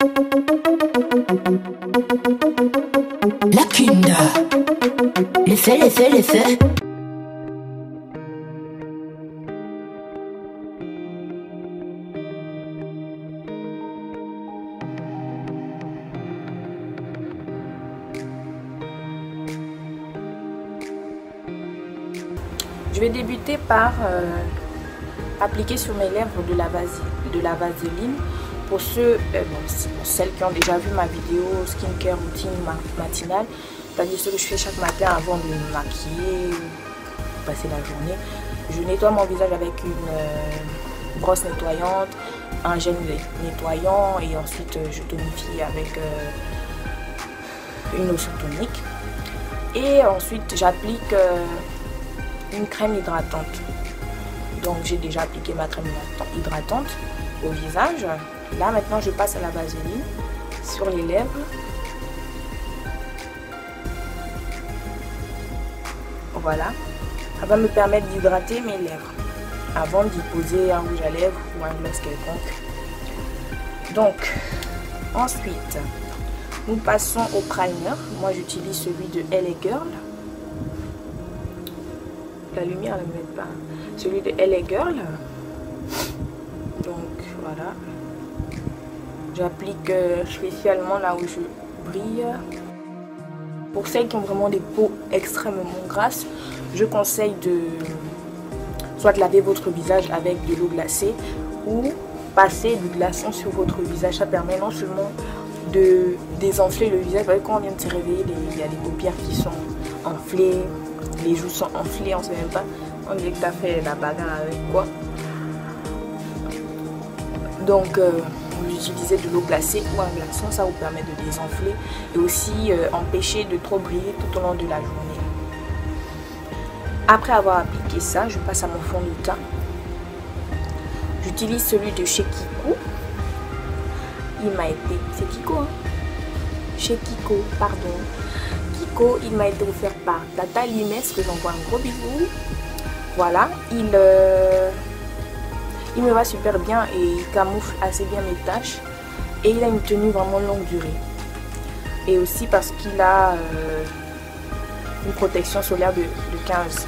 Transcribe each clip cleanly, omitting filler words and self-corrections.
La Kunda. L'effet. Je vais débuter par appliquer sur mes lèvres de la vaseline. Pour celles qui ont déjà vu ma vidéo skincare routine matinale, c'est-à-dire ce que je fais chaque matin avant de me maquiller, passer la journée. Je nettoie mon visage avec une brosse nettoyante, un gel nettoyant et ensuite je tonifie avec une lotion tonique. Et ensuite j'applique une crème hydratante. Donc j'ai déjà appliqué ma crème hydratante au visage. Là maintenant je passe à la vaseline sur les lèvres. Voilà, ça va me permettre d'hydrater mes lèvres avant d'y poser un rouge à lèvres ou un gloss quelconque. Donc ensuite nous passons au primer. Moi j'utilise celui de LA Girl. La lumière ne m'aide pas. Celui de LA Girl. Donc voilà. J'applique spécialement là où je brille. Pour celles qui ont vraiment des peaux extrêmement grasses, je conseille de soit laver votre visage avec de l'eau glacée ou passer du glaçon sur votre visage. Ça permet non seulement de désenfler le visage. Vous voyez, quand on vient de se réveiller, il y a les paupières qui sont enflées, les joues sont enflées, on ne sait même pas. On dirait que tu as fait la bagarre avec quoi. Donc vous utilisez de l'eau glacée ou un glaçon, ça vous permet de désenfler et aussi empêcher de trop briller tout au long de la journée. Après avoir appliqué ça, je passe à mon fond de teint. J'utilise celui de chez Kiko. Il m'a été... C'est Kiko, hein? Chez Kiko, pardon. Kiko, il m'a été offert par Tata Limes, que j'envoie un gros bisou. Voilà, il me va super bien et il camoufle assez bien mes taches. Et il a une tenue vraiment longue durée. Et aussi parce qu'il a une protection solaire de 15.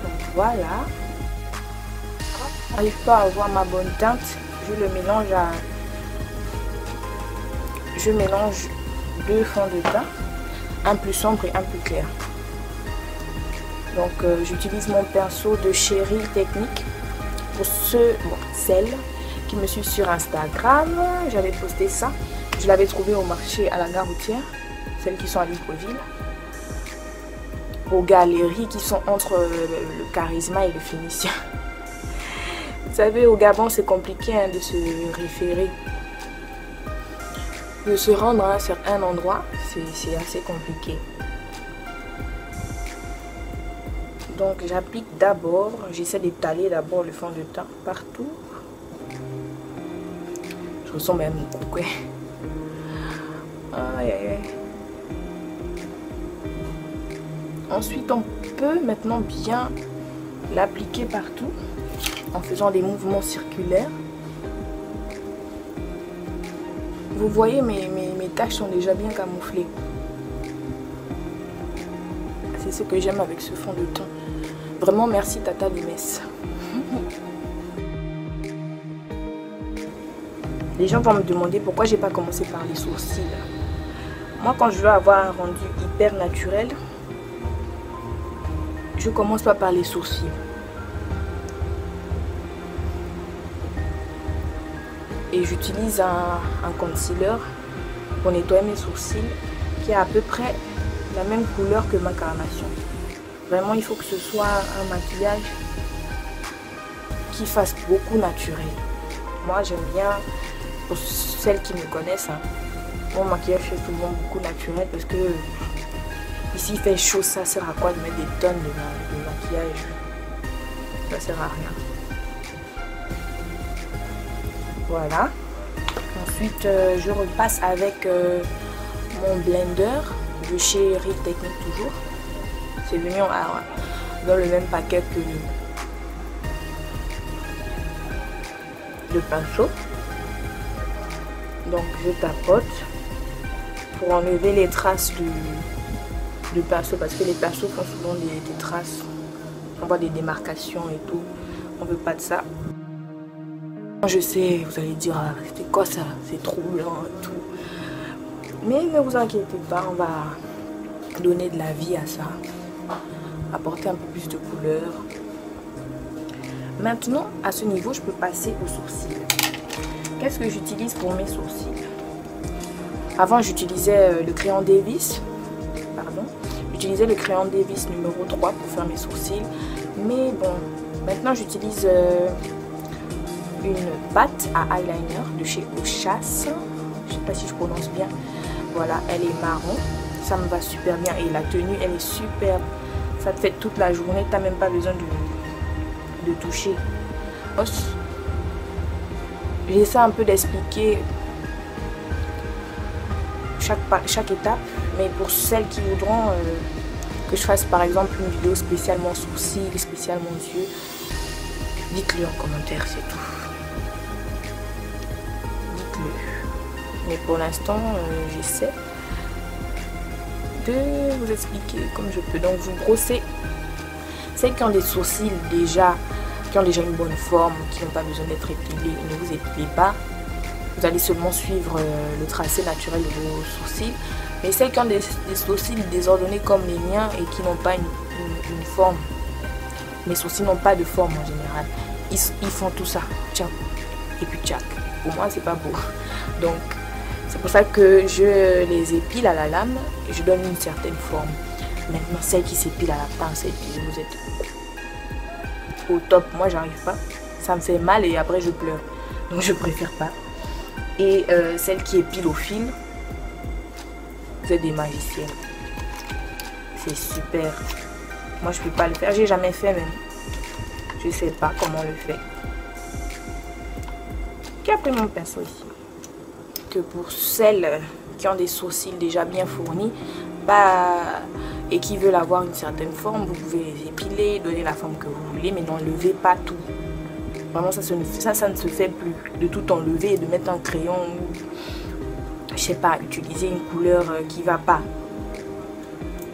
Donc voilà. J'arrive pas à avoir ma bonne teinte. Je le mélange Je mélange deux fonds de teint. Un plus sombre et un plus clair. Donc j'utilise mon pinceau de chez Real Technique. Pour celles qui me suivent sur Instagram, j'avais posté ça. Je l'avais trouvé au marché à la gare routière. Celles qui sont à Libreville. Aux galeries qui sont entre le Charisma et le Phénicien. Vous savez, au Gabon, c'est compliqué hein, de se référer. De se rendre à un certain endroit, c'est assez compliqué. Donc j'applique d'abord, j'essaie d'étaler d'abord le fond de teint partout. Je ressens même mon coucou. Aïe, aïe, aïe. Ensuite on peut maintenant bien l'appliquer partout en faisant des mouvements circulaires. Vous voyez mes taches sont déjà bien camouflées. C'est ce que j'aime avec ce fond de teint. Vraiment merci Tata Limes. Les gens vont me demander pourquoi j'ai pas commencé par les sourcils. Moi quand je veux avoir un rendu hyper naturel, je commence pas par les sourcils. Et j'utilise un concealer pour nettoyer mes sourcils qui a à peu près la même couleur que ma carnation. Vraiment, il faut que ce soit un maquillage qui fasse beaucoup naturel. Moi, j'aime bien, pour celles qui me connaissent, hein, mon maquillage fait souvent beaucoup naturel parce que ici il fait chaud, ça sert à quoi de mettre des tonnes de maquillage? Ça sert à rien. Voilà. Ensuite, je repasse avec mon blender de chez Real Technique toujours. C'est venu dans le même paquet le pinceau. Donc je tapote pour enlever les traces du pinceau, parce que les pinceaux font souvent des traces. On voit des démarcations et tout. On veut pas de ça. Je sais, vous allez dire, ah, c'est quoi ça? C'est troublant et tout. Mais ne vous inquiétez pas, on va donner de la vie à ça. Apporter un peu plus de couleur. Maintenant, à ce niveau, je peux passer aux sourcils. Qu'est-ce que j'utilise pour mes sourcils? Avant, j'utilisais le crayon Davis. Pardon. J'utilisais le crayon Davis numéro 3 pour faire mes sourcils. Mais bon, maintenant j'utilise une pâte à eyeliner de chez Chasse. Je sais pas si je prononce bien. Voilà, elle est marron. Ça me va super bien. Et la tenue, elle est superbe. Ça te fait toute la journée. Tu n'as même pas besoin de toucher. J'essaie un peu d'expliquer chaque étape. Mais pour celles qui voudront que je fasse par exemple une vidéo spécialement sourcils, spécialement yeux, dites-le en commentaire, c'est tout. Dites-le. Mais pour l'instant, j'essaie de vous expliquer comme je peux. Donc vous brossez. Celles qui ont des sourcils déjà, qui ont déjà une bonne forme, qui n'ont pas besoin d'être épilés, ne vous épilez pas. Vous allez seulement suivre le tracé naturel de vos sourcils. Mais celles qui ont des sourcils désordonnés comme les miens et qui n'ont pas une forme, mes sourcils n'ont pas de forme en général, ils font tout ça, tchac, et puis tchac. Pour moi, c'est pas beau. Donc, c'est pour ça que je les épile à la lame et je donne une certaine forme. Maintenant, celles qui s'épilent à la pince, et puis vous êtes au top. Moi, j'arrive pas. Ça me fait mal et après, je pleure. Donc, je préfère pas. Et celles qui épilent au fil, vous êtes des magiciennes. C'est super. Moi, je peux pas le faire. J'ai jamais fait même. Je sais pas comment le faire. J'ai pris mon pinceau ici. Que pour celles qui ont des sourcils déjà bien fournis, et qui veulent avoir une certaine forme, vous pouvez les épiler, donner la forme que vous voulez, mais n'enlevez pas tout. Vraiment, ça ne se fait plus. De tout enlever et de mettre un crayon ou, je sais pas, utiliser une couleur qui va pas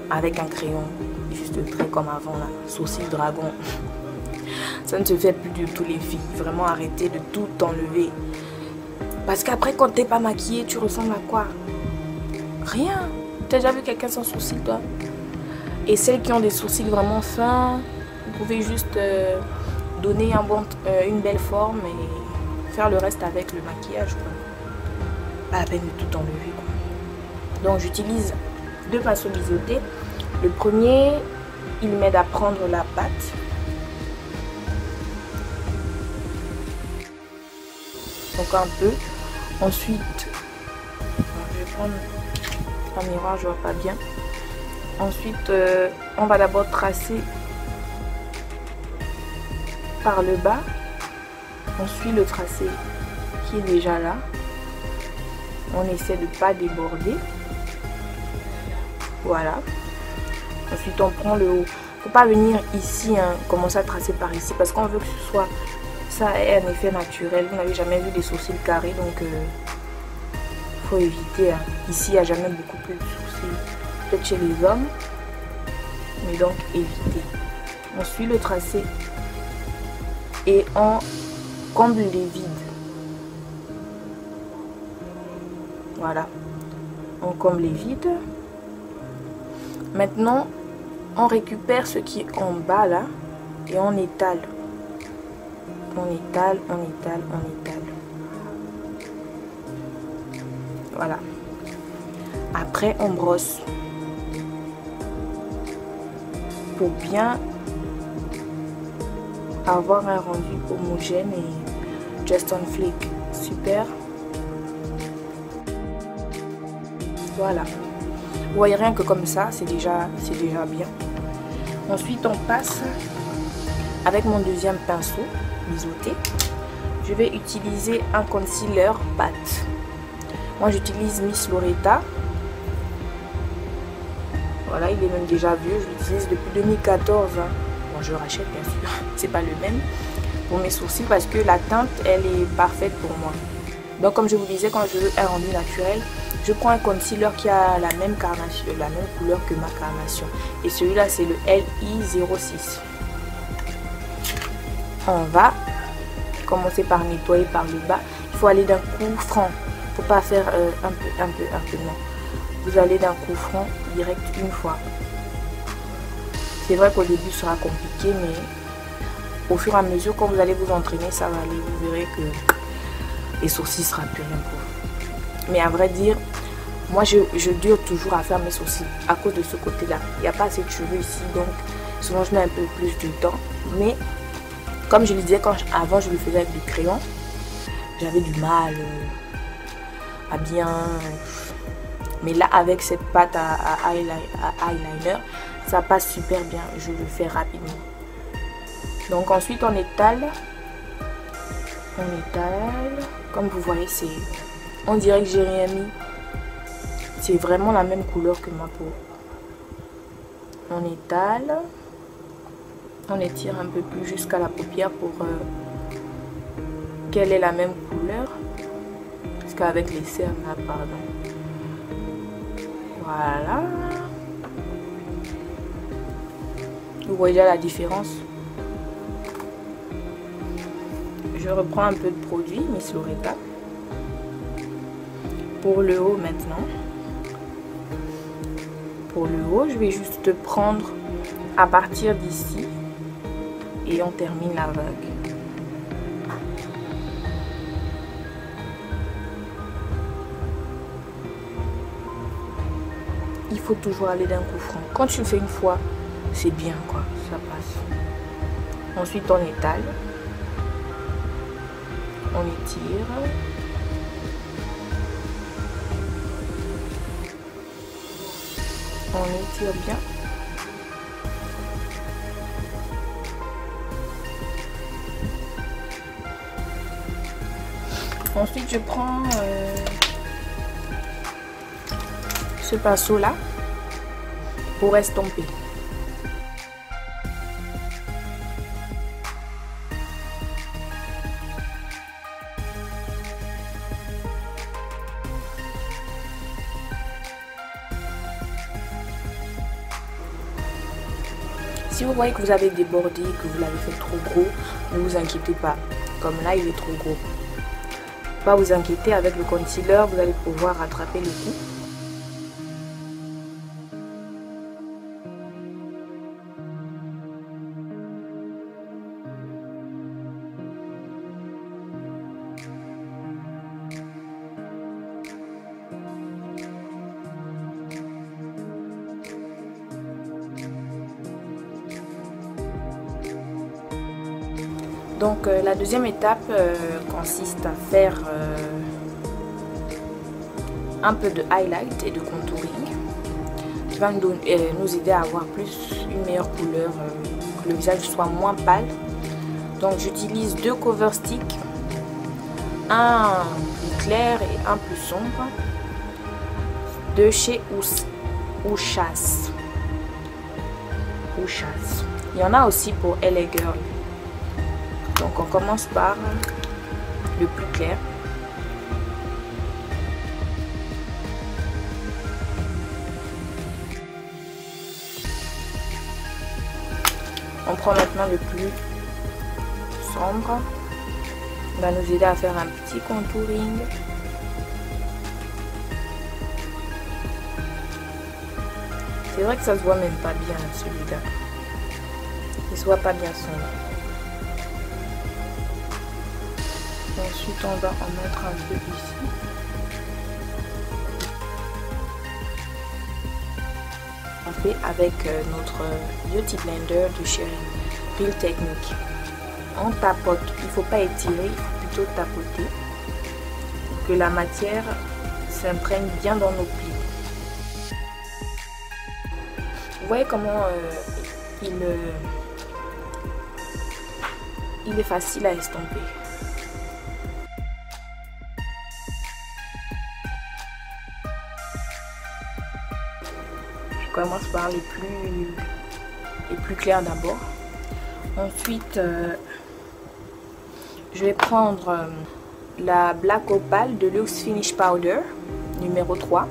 avec un crayon juste très comme avant là, sourcil dragon. Ça ne se fait plus du tout les filles. Vraiment arrêtez de tout enlever. Parce qu'après quand t'es pas maquillée, tu ressembles à quoi? Rien. T'as déjà vu quelqu'un sans sourcils toi? Et celles qui ont des sourcils vraiment fins, vous pouvez juste donner une belle forme et faire le reste avec le maquillage quoi. Pas la peine de tout enlever quoi. Donc j'utilise deux pinceaux biseautés. Le premier, il m'aide à prendre la pâte. Donc un peu. Ensuite, je vais prendre un miroir, je vois pas bien. Ensuite, on va d'abord tracer par le bas. On suit le tracé qui est déjà là. On essaie de ne pas déborder. Voilà. Ensuite, on prend le haut. Faut pas venir ici, hein, commencer à tracer par ici, parce qu'on veut que ce soit ça ait un effet naturel. Vous n'avez jamais vu des sourcils carrés, donc faut éviter. Hein. Ici, il n'y a jamais beaucoup plus de sourcils. Peut-être chez les hommes, mais donc évitez. On suit le tracé et on comble les vides. Voilà, on comble les vides. Maintenant, on récupère ce qui est en bas là et on étale. On étale, on étale, on étale. Voilà. Après, on brosse. Pour bien avoir un rendu homogène et just on flick. Super. Voilà. Vous voyez rien que comme ça, c'est déjà bien. Ensuite, on passe avec mon deuxième pinceau biseauté. Je vais utiliser un concealer pâte. Moi, j'utilise Miss Loretta. Voilà, il est même déjà vieux. Je l'utilise depuis 2014. Hein. Bon, je rachète bien sûr. C'est pas le même. pour mes sourcils parce que la teinte elle est parfaite pour moi. Donc comme je vous disais, quand je veux un rendu naturel, je prends un concealer qui a la même carnation, la même couleur que ma carnation. Et celui-là c'est le LI06. On va commencer par nettoyer par le bas. Il faut aller d'un coup franc. Il ne faut pas faire un peu non. Vous allez d'un coup franc direct une fois. C'est vrai qu'au début ce sera compliqué, mais au fur et à mesure quand vous allez vous entraîner, ça va aller. Vous verrez que les sourcils ne seront plus rien pour vous. Mais à vrai dire, moi je dure toujours à faire mes sourcils à cause de ce côté-là. Il n'y a pas assez de cheveux ici, donc souvent je mets un peu plus de temps. Mais comme je le disais, avant je le faisais avec du crayon, j'avais du mal à bien... Mais là avec cette pâte à eyeliner, ça passe super bien, je le fais rapidement. Donc ensuite on étale. Comme vous voyez, on dirait que j'ai rien mis. C'est vraiment la même couleur que ma peau. On étale. On étire un peu plus jusqu'à la paupière pour qu'elle ait la même couleur. Parce qu'avec les cernes là, pardon. Voilà. Vous voyez déjà la différence. Je reprends un peu de produit Miss Loretta. Pour le haut maintenant. Pour le haut, je vais juste prendre à partir d'ici. Et on termine la vague. Il faut toujours aller d'un coup franc. Quand tu le fais une fois, c'est bien quoi, ça passe. Ensuite on étale. On étire. On étire bien. Ensuite, je prends ce pinceau là pour estomper. Si vous voyez que vous avez débordé, que vous l'avez fait trop gros, ne vous inquiétez pas. Comme là, il est trop gros. Pas vous inquiéter, avec le concealer, vous allez pouvoir rattraper le coup. Donc la deuxième étape consiste à faire un peu de highlight et de contouring qui va nous aider à avoir une meilleure couleur, que le visage soit moins pâle. Donc j'utilise deux cover sticks, un plus clair et un plus sombre, de chez Ushas. Il y en a aussi pour LA Girl. Donc on commence par le plus clair. On prend maintenant le plus sombre. Il va nous aider à faire un petit contouring. C'est vrai que ça se voit même pas bien celui-là. Il se voit pas bien sombre. Ensuite, on va en mettre un peu ici. On fait avec notre Beauty Blender de chez Real Technique. On tapote, il ne faut pas étirer, il faut plutôt tapoter. Que la matière s'imprègne bien dans nos plis. Vous voyez comment il est facile à estomper. Je commence par les plus clairs d'abord. Ensuite, Je vais prendre la Black Opal de Luxe Finish Powder numéro 3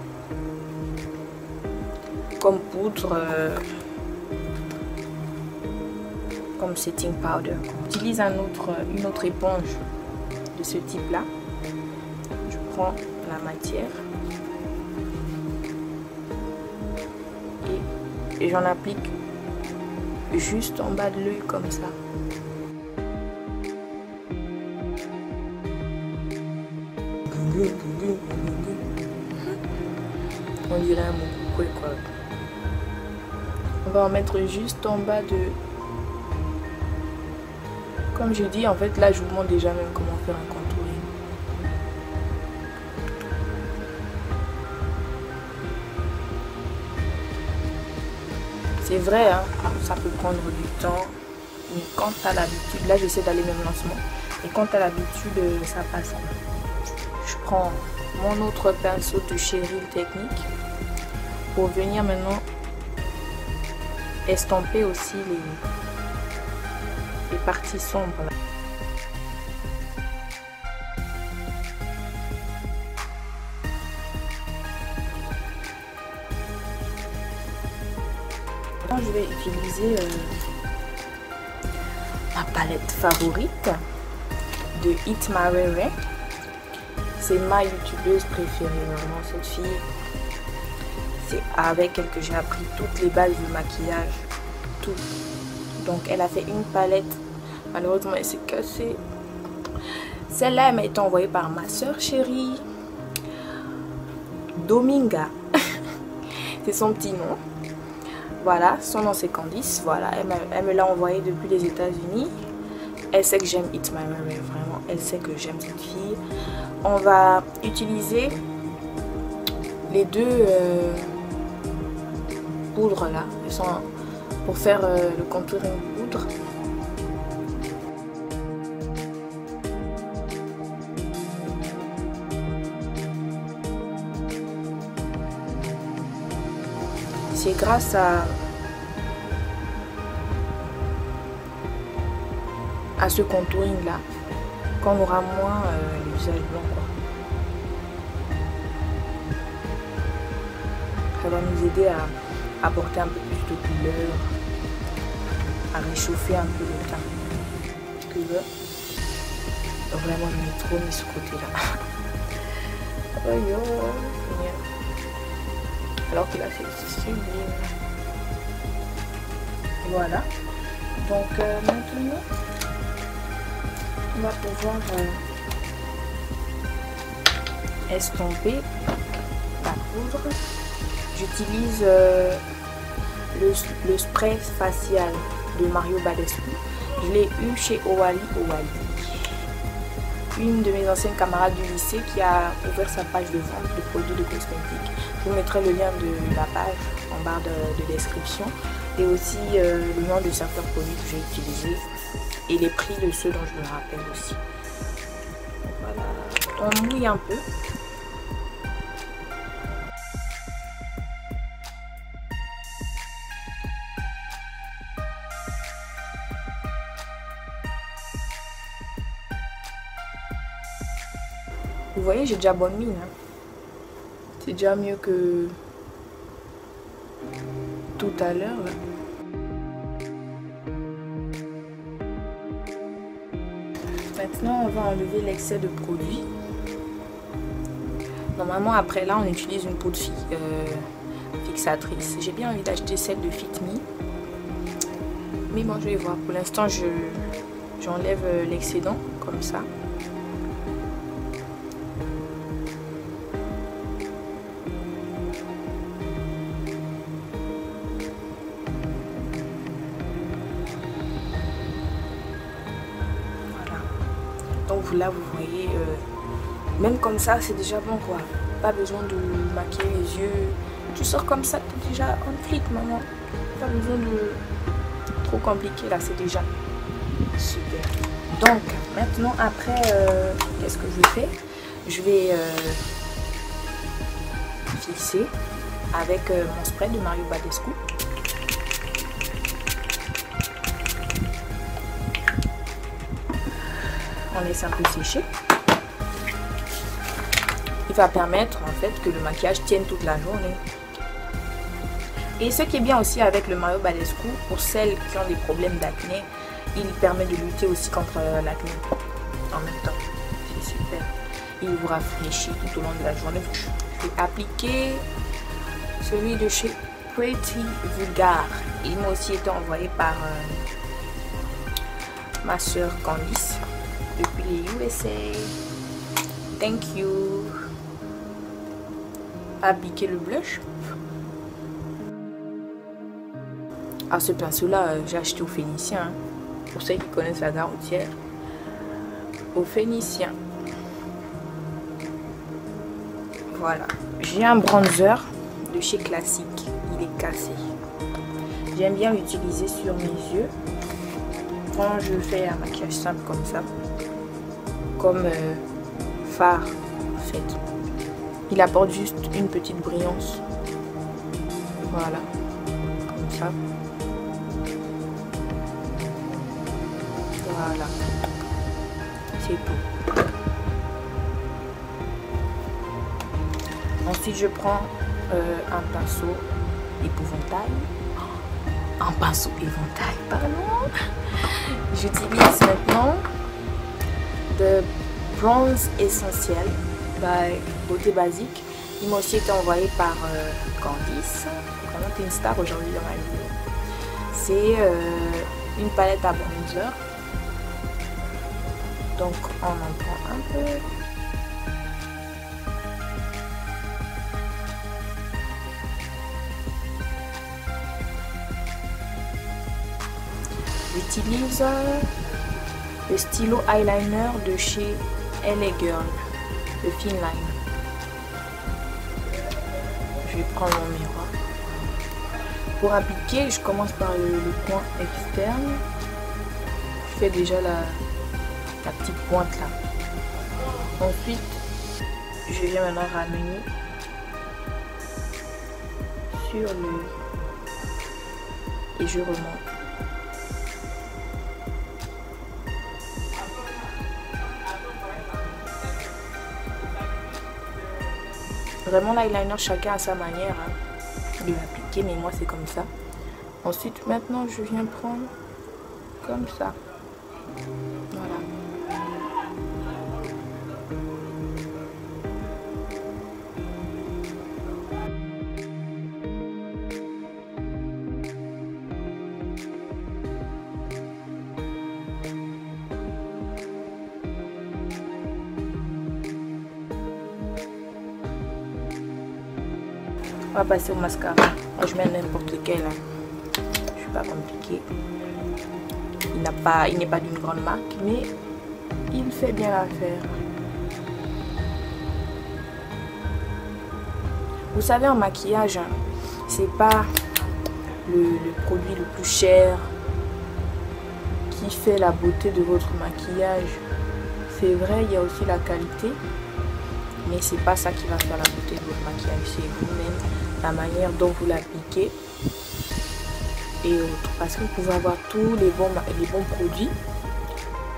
comme poudre, comme setting powder. J'utilise une autre éponge de ce type là. Je prends la matière et j'en applique juste en bas de l'œil comme ça. On dirait un moukou quoi. On va en mettre juste en bas de... Comme je dis, en fait là je vous montre déjà même comment faire un contouring. C'est vrai, hein, ça peut prendre du temps, mais quand tu as l'habitude, là j'essaie d'aller même lentement, et quand tu as l'habitude, ça passe. Je prends mon autre pinceau de Cheryl Technique pour venir maintenant estomper aussi les parties sombres. Je vais utiliser ma palette favorite de Hit Marere. C'est ma youtubeuse préférée, vraiment cette fille. C'est avec elle que j'ai appris toutes les bases du maquillage, tout. Donc elle a fait une palette, malheureusement elle s'est cassée. Celle-là elle m'a été envoyée par ma soeur chérie, Dominga. C'est son petit nom. Voilà, son nom c'est Candice. Voilà, elle me l'a envoyé depuis les États-Unis. Elle sait que j'aime Hit Marere, vraiment. Elle sait que j'aime cette fille. On va utiliser les deux poudres là. Elles sont pour faire le contouring poudre. C'est grâce à ce contouring là qu'on aura moins le visage blanc quoi. Ça va nous aider à apporter un peu plus de couleur, à réchauffer un peu le teint. Que je... Donc vraiment je mets trop mis ce côté là. Oh yo, alors que là c'est sublime. Voilà. Donc maintenant on va pouvoir estomper la poudre. J'utilise le spray facial de Mario Badescu. Je l'ai eu chez Owali. Une de mes anciennes camarades du lycée qui a ouvert sa page de vente de produits de cosmétiques. Je vous mettrai le lien de la page en barre de description et aussi le nom de certains produits que j'ai utilisés et les prix de ceux dont je me rappelle aussi. Voilà, on mouille un peu. Vous voyez, j'ai déjà bonne mine. Hein. C'est déjà mieux que tout à l'heure. Maintenant, on va enlever l'excès de produit. Normalement, après là, on utilise une poudre fixatrice. J'ai bien envie d'acheter celle de Fit Me. Mais bon, je vais voir. Pour l'instant, j'enlève l'excédent comme ça. Donc là vous voyez, même comme ça c'est déjà bon quoi. Pas besoin de maquiller les yeux. Tu sors comme ça, t'es déjà en flic maman. Pas besoin de trop compliqué là, c'est déjà super. Donc maintenant après, qu'est-ce que je fais? Je vais fixer avec mon spray de Mario Badescu. on laisse un peu sécher. Il va permettre en fait que le maquillage tienne toute la journée. Et ce qui est bien aussi avec le maillot Badescu, pour celles qui ont des problèmes d'acné, il permet de lutter aussi contre l'acné en même temps. C'est super. Il vous rafraîchit tout au long de la journée. Je vais appliquer celui de chez Pretty Vulgar. Il m'a aussi été envoyé par ma soeur Candice depuis les USA. Thank you. Appliquer le blush. Ah, ce pinceau là j'ai acheté au Phénicien, hein, pour ceux qui connaissent la gare routière. Au Phénicien. Voilà. J'ai un bronzer de chez Classique. Il est cassé. J'aime bien l'utiliser sur mes yeux quand je fais un maquillage simple comme ça, comme fard en fait. Il apporte juste une petite brillance. Voilà, comme ça. Voilà, c'est tout. Ensuite, je prends un pinceau épouvantail. Un pinceau éventail, pardon. J'utilise maintenant de Bronze Essentiel by Beauté Basique. Il m'a aussi été envoyé par Candice. Vraiment, t'es une star aujourd'hui dans ma vidéo. C'est une palette à bronzer. Donc, on en prend un peu. J'utilise le stylo eyeliner de chez LA Girl, le Fin Line. Je vais prendre mon miroir. Pour appliquer, je commence par le point externe. Je fais déjà la petite pointe là. Ensuite, je viens maintenant ramener sur le et je remonte. Vraiment l'eyeliner, chacun a sa manière de l'appliquer, mais moi c'est comme ça. Ensuite, maintenant je viens prendre comme ça. Voilà. On va passer au mascara. Moi, je mets n'importe lequel. Je suis pas compliquée. Il n'est pas d'une grande marque, mais il fait bien l'affaire. Vous savez, en maquillage, c'est pas le produit le plus cher qui fait la beauté de votre maquillage. C'est vrai, il y a aussi la qualité, mais c'est pas ça qui va faire la beauté de votre maquillage. C'est vous-même, la manière dont vous l'appliquez et autres. Parce que vous pouvez avoir tous les bons produits,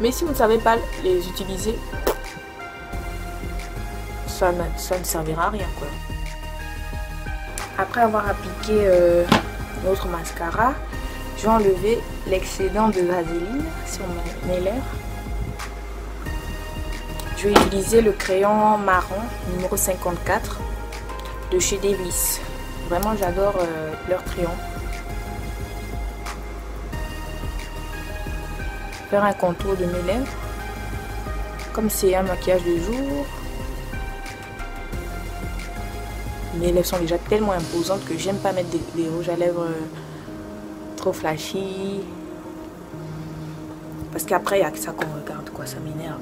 mais si vous ne savez pas les utiliser, ça ne servira à rien, quoi. Après avoir appliqué notre mascara, je vais enlever l'excédent de vaseline sur mes lèvres. Je vais utiliser le crayon marron numéro 54 de chez Davis. Vraiment, j'adore leur crayon. Faire un contour de mes lèvres. Comme c'est un maquillage de jour, mes lèvres sont déjà tellement imposantes que j'aime pas mettre des rouges à lèvres trop flashy. Parce qu'après, il n'y a que ça qu'on regarde, quoi. Ça m'énerve.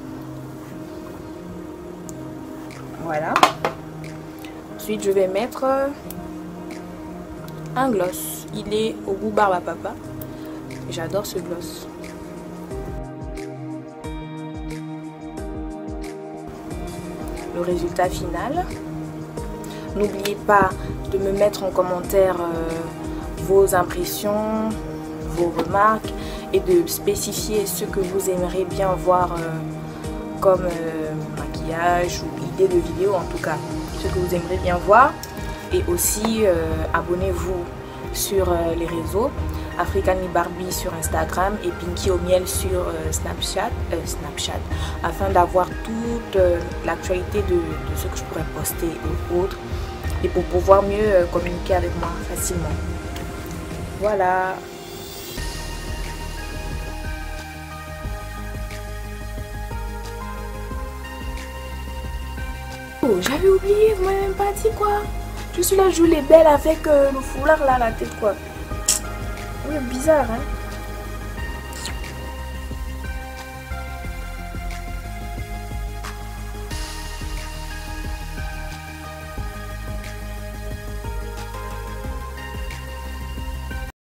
Voilà. Ensuite, je vais mettre un gloss. Il est au goût barbe à papa. J'adore ce gloss. Le résultat final. N'oubliez pas de me mettre en commentaire vos impressions, vos remarques et de spécifier ce que vous aimeriez bien voir comme maquillage ou idées de vidéos en tout cas, ce que vous aimeriez bien voir. Et aussi abonnez-vous sur les réseaux, Africani Barbie sur Instagram et Pinky au miel sur Snapchat, afin d'avoir toute l'actualité de ce que je pourrais poster ou autre et pour pouvoir mieux communiquer avec moi facilement. Voilà. Oh, j'avais oublié, vous m'avez même pas dit quoi. Je suis là, je joue les belles avec le foulard là à la tête quoi. Oui, bizarre hein.